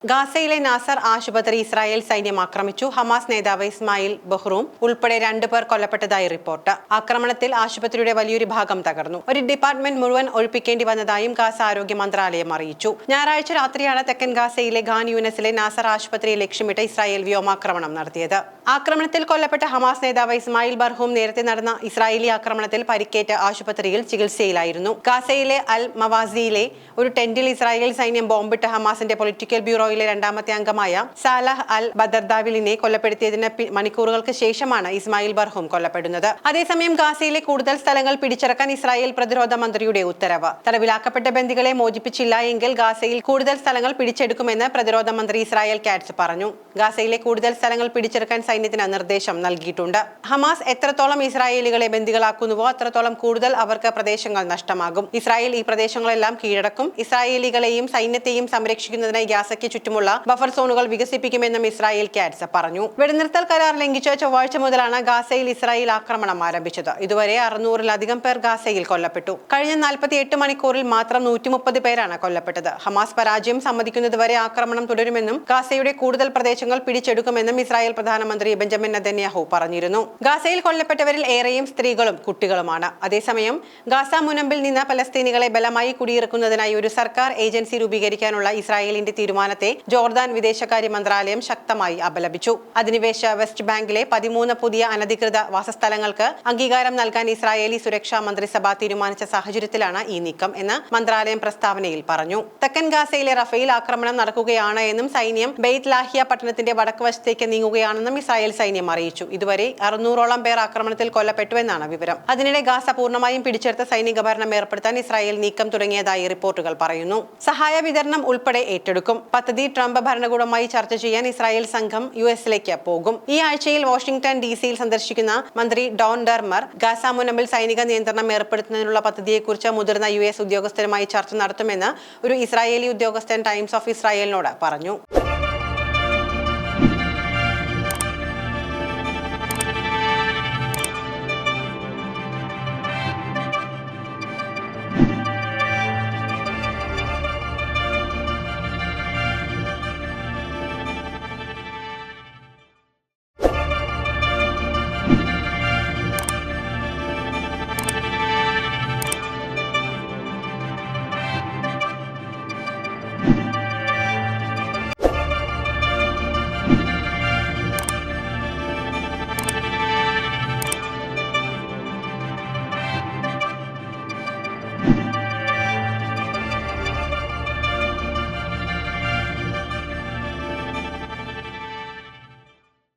ഗാസയിലെ നാസർ ആശുപത്രി ഇസ്രായേൽ സൈന്യം ആക്രമിച്ചു. ഹമാസ് നേതാവ് ഇസ്മായിൽ ബഹ്റൂം ഉൾപ്പെടെ 2 പേർ കൊല്ലപ്പെട്ടതായി റിപ്പോർട്ട്. ആക്രമണത്തിൽ ആശുപത്രിയുടെ വലിയൊരു ഭാഗം തകർന്നു. ഒരു ഡിപ്പാർട്ട്മെന്റ് മുഴുവൻ ഒഴിപ്പിക്കേണ്ടി വന്നതായും ഗാസ ആരോഗ്യ മന്ത്രാലയം അറിയിച്ചു. ഞായറാഴ്ച രാത്രിയാണ് തെക്കൻ ഗാസയിലെ ഖാൻ യൂനസിലെ നാസർ ആശുപത്രിയെ ലക്ഷ്യമിട്ട് ഇസ്രായേൽ വ്യോമാക്രമണം നടത്തിയത്. ആക്രമണത്തിൽ കൊല്ലപ്പെട്ട ഹമാസ് നേതാവ് ഇസ്മായിൽ ബർഹൂം നേരത്തെ നടന്ന ഇസ്രായേലി ആക്രമണത്തിൽ പരിക്കേറ്റ ആശുപത്രിയിൽ ചികിത്സയിലായിരുന്നു. ഗാസയിലെ അൽ മവാസിയിലെ ഒരു ടെന്റിൽ ഇസ്രായേൽ സൈന്യം ബോംബിട്ട് ഹമാസിന്റെ പൊളിറ്റിക്കൽ ബ്യൂറോയിലെ രണ്ടാമത്തെ അംഗമായ സാലഹ് അൽ ബദർദാവിലിനെ കൊല്ലപ്പെടുത്തിയതിന് മണിക്കൂറുകൾക്ക് ശേഷമാണ് ഇസ്മായിൽ ബർഹൂം കൊല്ലപ്പെടുന്നത്. അതേസമയം ഗാസയിലെ കൂടുതൽ സ്ഥലങ്ങൾ പിടിച്ചടക്കാൻ ഇസ്രായേൽ പ്രതിരോധ മന്ത്രിയുടെ ഉത്തരവ്. തടവിലാക്കപ്പെട്ട ബന്ദികളെ മോചിപ്പിച്ചില്ല എങ്കിൽ ഗാസയിൽ കൂടുതൽ സ്ഥലങ്ങൾ പിടിച്ചെടുക്കുമെന്ന് പ്രതിരോധ മന്ത്രി ഇസ്രായേൽ കാറ്റ്സ് പറഞ്ഞു. ഗാസയിലെ കൂടുതൽ സ്ഥലങ്ങൾ പിടിച്ചെടുക്കാൻ സൈന്യത്തിന് നിർദ്ദേശം നൽകിയിട്ടുണ്ട്. ഹമാസ് എത്രത്തോളം ഇസ്രായേലികളെ ബന്ദികളാക്കുന്നുവോ അത്രത്തോളം കൂടുതൽ അവർക്ക് പ്രദേശങ്ങൾ നഷ്ടമാകും. ഇസ്രായേൽ ഈ പ്രദേശങ്ങളെല്ലാം കീഴടക്കും. ഇസ്രായേലികളെയും സൈന്യത്തെയും സംരക്ഷിക്കുന്നതിനായി ഗാസയ്ക്ക് ചുറ്റുമുള്ള ബഫർ സോണുകൾ വികസിപ്പിക്കുമെന്നും ഇസ്രായേൽ കാറ്റ്സ് പറഞ്ഞു. വെടിനിർത്തൽ കരാർ ലംഘിച്ച് ചൊവ്വാഴ്ച മുതലാണ് ഗാസയിൽ ഇസ്രായേൽ ആക്രമണം ആരംഭിച്ചത്. ഇതുവരെ 600-ലധികം പേർ ഗാസയിൽ കൊല്ലപ്പെട്ടു. കഴിഞ്ഞ 48 മണിക്കൂറിൽ മാത്രം 130 പേരാണ് കൊല്ലപ്പെട്ടത്. ഹമാസ് പരാജയം സമ്മതിക്കുന്നതുവരെ ആക്രമണം തുടരുമെന്നും ഗാസയുടെ കൂടുതൽ പ്രദേശങ്ങൾ പിടിച്ചെടുക്കുമെന്നും ഇസ്രായേൽ പ്രധാനമന്ത്രി ബെഞ്ചമിൻ നെതന്യാഹു പറഞ്ഞിരുന്നു. ഗാസയിൽ കൊല്ലപ്പെട്ടവരിൽ ഏറെയും സ്ത്രീകളും കുട്ടികളുമാണ്. അതേസമയം ഗാസ മുനമ്പിൽ നിന്ന് പലസ്തീനികളെ ബലമായി കുടിയിറക്കുന്നതിനായി ഒരു സർക്കാർ ഏജൻസി രൂപീകരിക്കാനുള്ള ഇസ്രായേലിന്റെ തീരുമാനത്തെ ജോർദാൻ വിദേശകാര്യ മന്ത്രാലയം ശക്തമായി അപലപിച്ചു. അധിനിവേശ വെസ്റ്റ് ബാങ്കിലെ 13 പുതിയ അനധികൃത വാസസ്ഥലങ്ങൾക്ക് അംഗീകാരം നൽകാൻ ഇസ്രായേലി സുരക്ഷാ മന്ത്രിസഭ തീരുമാനിച്ച സാഹചര്യത്തിലാണ് ഈ നീക്കം എന്ന് മന്ത്രാലയം പ്രസ്താവനയിൽ പറഞ്ഞു. തെക്കൻ ഗാസയിലെ റഫയിൽ ആക്രമണം നടക്കുകയാണ് എന്നും സൈന്യം ബെയ്ത്ത് ലാഹിയ പട്ടണത്തിന്റെ വടക്ക് വശത്തേക്ക് നീങ്ങുകയാണെന്നും ഇസ്രായേൽ സൈന്യം അറിയിച്ചു. ഇതുവരെ 600ഓളം പേർ ആക്രമണത്തിൽ കൊല്ലപ്പെട്ടുവെന്നാണ് വിവരം. അതിനിടെ ഗാസ പൂർണ്ണമായും പിടിച്ചെടുത്ത സൈനിക ഭരണം ഏർപ്പെടുത്താൻ ഇസ്രായേൽ നീക്കം തുടങ്ങിയതായി റിപ്പോർട്ടുകൾ പറയുന്നു. സഹായ വിതരണം ഉൾപ്പെടെ ഏറ്റെടുക്കും. പദ്ധതി ട്രംപ് ഭരണകൂടവുമായി ചർച്ച ചെയ്യാൻ ഇസ്രായേൽ സംഘം യുഎസിലേക്ക് പോകും. ഈ ആഴ്ചയിൽ വാഷിംഗ്ടൺ DC-യിൽ സന്ദർശിക്കുന്ന മന്ത്രി ഡോൺ ഡെർമർ ഗാസ മുനമ്പിൽ സൈനിക നിയന്ത്രണം ഏർപ്പെടുത്തുന്നതിനുള്ള പദ്ധതിയെക്കുറിച്ച് മുതിർന്ന US ഉദ്യോഗസ്ഥരുമായി ചർച്ച നടത്തുമെന്ന് ഒരു ഇസ്രായേലി ഉദ്യോഗസ്ഥൻ ടൈംസ് ഓഫ് ഇസ്രായേലിനോട് പറഞ്ഞു.